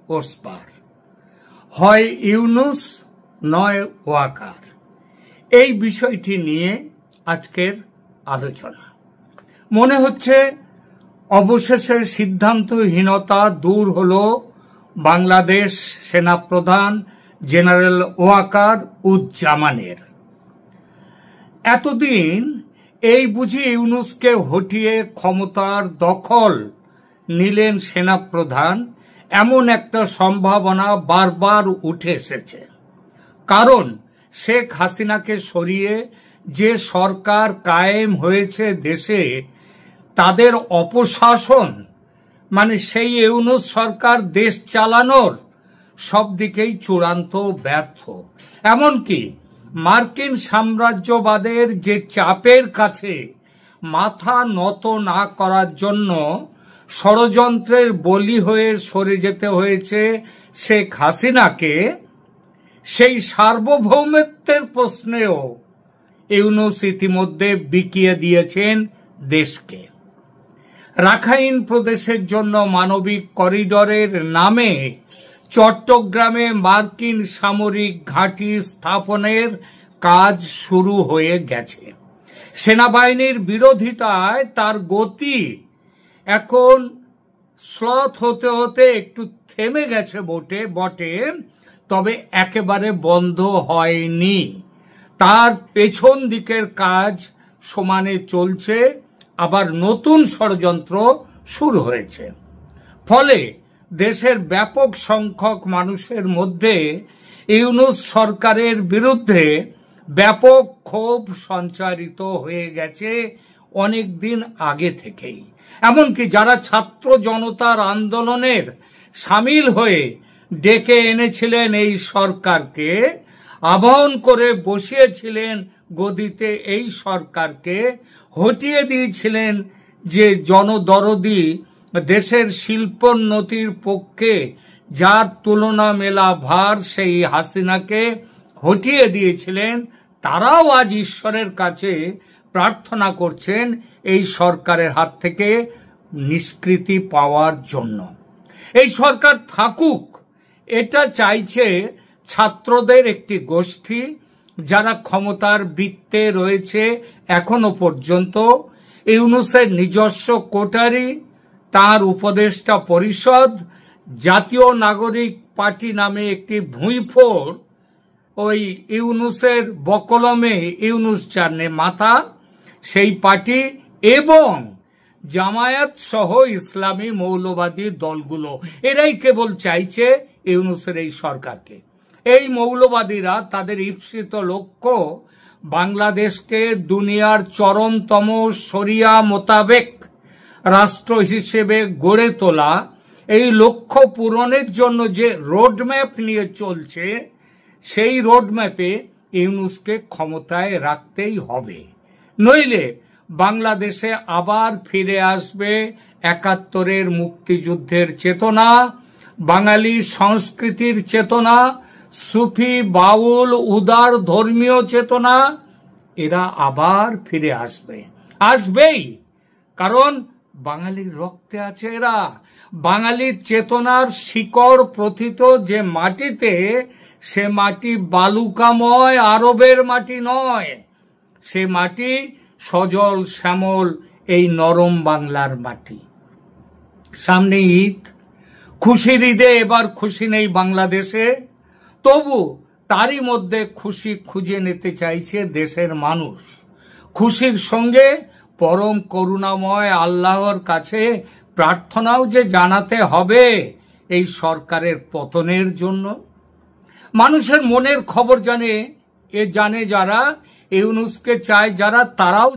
ওসপার, হয় ইউনুস নয় ওয়াকার। এই বিষয়টি নিয়ে আজকের আলোচনা। মনে হচ্ছে অবশেষে সিদ্ধান্তহীনতা দূর হলো বাংলাদেশ সেনাপ্রধান জেনারেল ওয়াকার উজ্জামানের। এতদিন এই বুঝি ইউনুসকে হটিয়ে ক্ষমতার দখল নিলেন সেনাপ্রধান, এমন একটা সম্ভাবনা বারবার উঠে এসেছে। কারণ শেখ হাসিনাকে সরিয়ে যে সরকার কায়েম হয়েছে দেশে, তাদের অপশাসন মানে সেই ইউনুস সরকার দেশ চালানোর সব দিকেই চূড়ান্ত ব্যর্থ। এমনকি মার্কিন সাম্রাজ্যবাদের যে চাপের কাছে মাথা নত না করার জন্য ষড়যন্ত্রের বলি হয়ে সরে যেতে হয়েছে শেখ হাসিনাকে, সেই সার্বভৌমত্বের প্রশ্নেও ইউনুস ইতিমধ্যে বিকিয়ে দিয়েছেন দেশকে। রাখাইন প্রদেশের জন্য মানবিক করিডোরের নামে চট্টগ্রামে মার্কিন সামরিক ঘাঁটি স্থাপনের কাজ শুরু হয়ে গেছে। সেনাবাহিনীর বিরোধিতায় তার গতি এখন স্লথ হতে হতে একটু থেমে গেছে বটে, তবে একেবারে বন্ধ হয়নি। তার পেছন দিকের কাজ সমানে চলছে, আবার নতুন ষড়যন্ত্র শুরু হয়েছে। ফলে দেশের ব্যাপক সংখ্যক মানুষের মধ্যে ইউনুস সরকারের বিরুদ্ধে ব্যাপক ক্ষোভ সঞ্চারিত হয়ে গেছে অনেক দিন আগে থেকেই। এমনকি যারা ছাত্র জনতার আন্দোলনের সামিল হয়ে ডেকে এনেছিলেন এই সরকারকে, আবাহন করে বসিয়েছিলেন গদিতে এই সরকারকে, হটিয়ে দিয়েছিলেন যে জনদরদি দেশের শিল্পোন্নতির পক্ষে যার তুলনা মেলা ভার সেই হাসিনাকে হটিয়ে দিয়েছিলেন, তারাও আজ ঈশ্বরের কাছে প্রার্থনা করছেন এই সরকারের হাত থেকে নিষ্কৃতি পাওয়ার জন্য। এই সরকার থাকুক, এটা চাইছে ছাত্রদের একটি গোষ্ঠী, যারা ক্ষমতার বৃত্তে রয়েছে এখনো পর্যন্ত। ইউনুসের নিজস্ব কোটারি, তার উপদেষ্টা পরিষদ, জাতীয় নাগরিক পার্টি নামে একটি ভুঁইফোড়, ওই ইউনুসের বকলমে ইউনুস চান্নে মাথা, সেই পার্টি এবং জামায়াত সহ ইসলামী মৌলবাদী দলগুলো, এরাই কেবল চাইছে ইউনুসের এই সরকারকে। এই মৌলবাদীরা তাদের ঈপ্সিত লক্ষ্য বাংলাদেশকে দুনিয়ার চরমতম শরিয়া মোতাবেক রাষ্ট্র হিসেবে গড়ে তোলা। এই লক্ষ্য পূরণের জন্য যে রোডম্যাপ নিয়ে চলছে, সেই রোডম্যাপে ইউনুসকে ক্ষমতায় রাখতেই হবে, নইলে বাংলাদেশে আবার ফিরে আসবে ৭১-এর মুক্তিযুদ্ধের চেতনা, বাঙালি সংস্কৃতির চেতনা, সুফি বাউল উদার ধর্মীয় চেতনা। এরা আবার ফিরে আসবেই, কারণ বাঙালির রক্তে আছে এরা। বাঙালির চেতনার শিকড় প্রথিত যে মাটিতে, সে মাটি বালুকাময় আরবের মাটি নয়, সে মাটি সজল শ্যামল এই নরম বাংলার মাটি। সামনে ঈদ, খুশির ঈদে এবার খুশি নেই বাংলাদেশে, তবু তারই মধ্যে খুশি খুঁজে নিতে চাইছে দেশের মানুষ। খুশির সঙ্গে পরম করুণাময় আল্লাহর কাছে প্রার্থনাও যে জানাতে হবে এই সরকারের পতনের জন্য। মানুষের মনের খবর জানে যারা ইউনুসকে চায়, যারা, তারাও